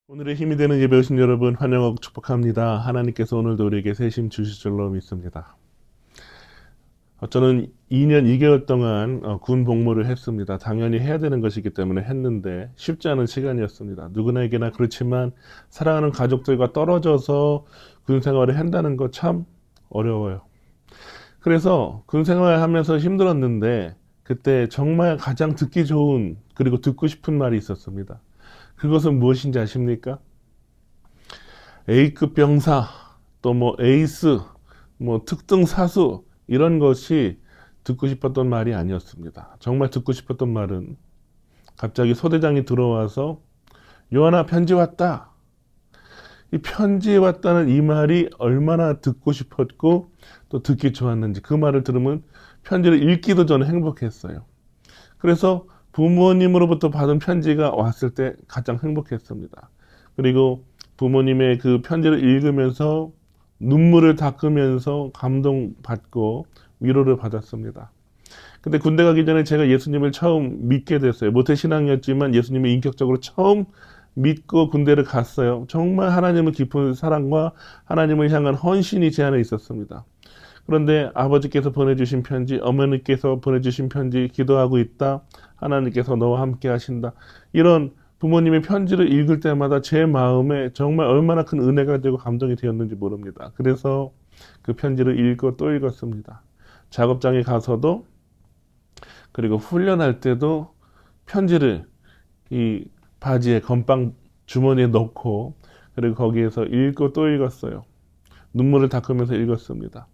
오늘의 힘이 되는 예배 오신 여러분 환영하고 축복합니다. 하나님께서 오늘도 우리에게 새 힘 주실 줄로 믿습니다. 저는 2년 2개월 동안 군 복무를 했습니다. 당연히 해야 되는 것이기 때문에 했는데 쉽지 않은 시간이었습니다. 누구나에게나 그렇지만 사랑하는 가족들과 떨어져서 군 생활을 한다는 거 참 어려워요. 그래서 군 생활을 하면서 힘들었는데 그때 정말 가장 듣기 좋은 그리고 듣고 싶은 말이 있었습니다. 그것은 무엇인지 아십니까? A급 병사, 또 뭐 에이스, 뭐 특등 사수 이런 것이 듣고 싶었던 말이 아니었습니다. 정말 듣고 싶었던 말은 갑자기 소대장이 들어와서 요한아 편지 왔다. 이 편지에 왔다는 이 말이 얼마나 듣고 싶었고 또 듣기 좋았는지 그 말을 들으면 편지를 읽기도 저는 행복했어요. 그래서 부모님으로부터 받은 편지가 왔을 때 가장 행복했습니다. 그리고 부모님의 그 편지를 읽으면서 눈물을 닦으면서 감동받고 위로를 받았습니다. 근데 군대 가기 전에 제가 예수님을 처음 믿게 됐어요. 모태신앙이었지만 예수님을 인격적으로 처음 믿고 군대를 갔어요. 정말 하나님을 깊은 사랑과 하나님을 향한 헌신이 제 안에 있었습니다. 그런데 아버지께서 보내주신 편지, 어머니께서 보내주신 편지, 기도하고 있다. 하나님께서 너와 함께 하신다. 이런 부모님의 편지를 읽을 때마다 제 마음에 정말 얼마나 큰 은혜가 되고 감동이 되었는지 모릅니다. 그래서 그 편지를 읽고 또 읽었습니다. 작업장에 가서도 그리고 훈련할 때도 편지를 이 바지에 건빵 주머니에 넣고 그리고 거기에서 읽고 또 읽었어요. 눈물을 닦으면서 읽었습니다.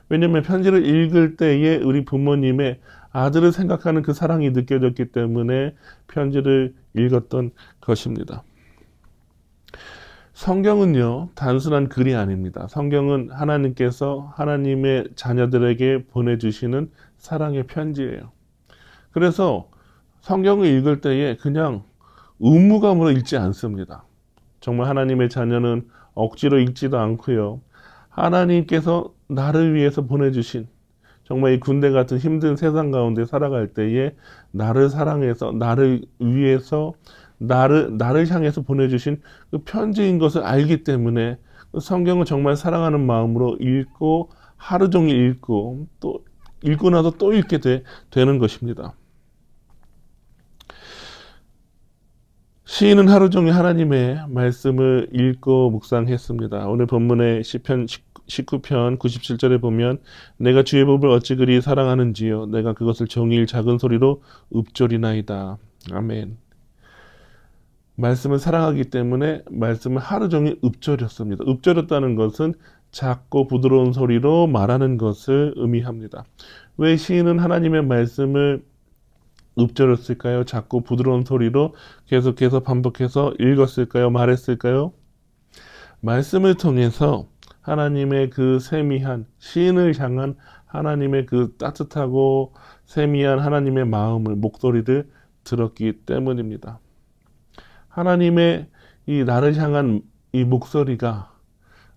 왜냐하면 편지를 읽을 때에 우리 부모님의 아들을 생각하는 그 사랑이 느껴졌기 때문에 편지를 읽었던 것입니다. 성경은요, 단순한 글이 아닙니다. 성경은 하나님께서 하나님의 자녀들에게 보내주시는 사랑의 편지예요. 그래서 성경을 읽을 때에 그냥 의무감으로 읽지 않습니다. 정말 하나님의 자녀는 억지로 읽지도 않고요. 하나님께서 나를 위해서 보내주신 정말 이 군대 같은 힘든 세상 가운데 살아갈 때에 나를 사랑해서 나를 위해서 나를 향해서 보내주신 그 편지인 것을 알기 때문에 성경을 정말 사랑하는 마음으로 읽고 하루 종일 읽고 또 읽고 나서 또 읽게 되는 것입니다. 시인은 하루 종일 하나님의 말씀을 읽고 묵상했습니다. 오늘 본문의 시편 19편 97절에 보면 내가 주의 법을 어찌 그리 사랑하는지요 내가 그것을 종일 작은 소리로 읊조리나이다. 아멘. 말씀을 사랑하기 때문에 말씀을 하루 종일 읊조렸습니다. 읊조렸다는 것은 작고 부드러운 소리로 말하는 것을 의미합니다. 왜 시인은 하나님의 말씀을 읊조렸을까요? 작고 부드러운 소리로 계속해서 반복해서 읽었을까요? 말했을까요? 말씀을 통해서 하나님의 그 세미한 시인을 향한 하나님의 그 따뜻하고 세미한 하나님의 마음을 목소리를 들었기 때문입니다. 하나님의 이 나를 향한 이 목소리가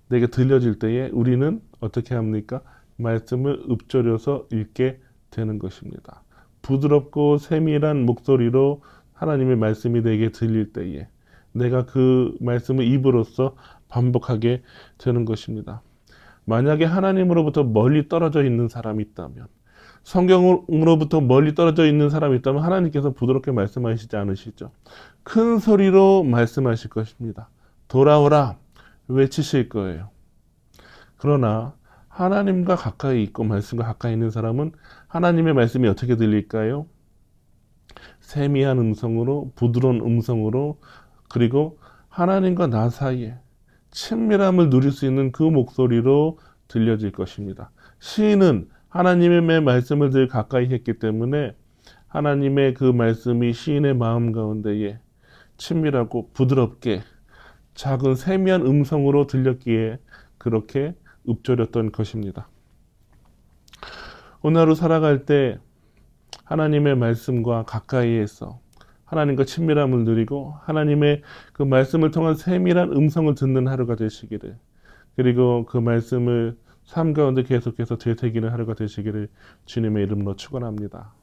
내게 들려질 때에 우리는 어떻게 합니까? 말씀을 읊조려서 읽게 되는 것입니다. 부드럽고 세밀한 목소리로 하나님의 말씀이 내게 들릴 때에 내가 그 말씀을 입으로써 반복하게 되는 것입니다. 만약에 하나님으로부터 멀리 떨어져 있는 사람이 있다면 성경으로부터 멀리 떨어져 있는 사람이 있다면 하나님께서 부드럽게 말씀하시지 않으시죠. 큰 소리로 말씀하실 것입니다. 돌아오라 외치실 거예요. 그러나 하나님과 가까이 있고 말씀과 가까이 있는 사람은 하나님의 말씀이 어떻게 들릴까요? 세미한 음성으로 부드러운 음성으로 그리고 하나님과 나 사이에 친밀함을 누릴 수 있는 그 목소리로 들려질 것입니다. 시인은 하나님의 말씀을 늘 가까이 했기 때문에 하나님의 그 말씀이 시인의 마음 가운데에 친밀하고 부드럽게 작은 세미한 음성으로 들렸기에 그렇게 읊조렸던 것입니다. 오늘 하루 살아갈 때 하나님의 말씀과 가까이에서 하나님과 친밀함을 누리고 하나님의 그 말씀을 통한 세밀한 음성을 듣는 하루가 되시기를 그리고 그 말씀을 삶 가운데 계속해서 되새기는 하루가 되시기를 주님의 이름으로 축원합니다.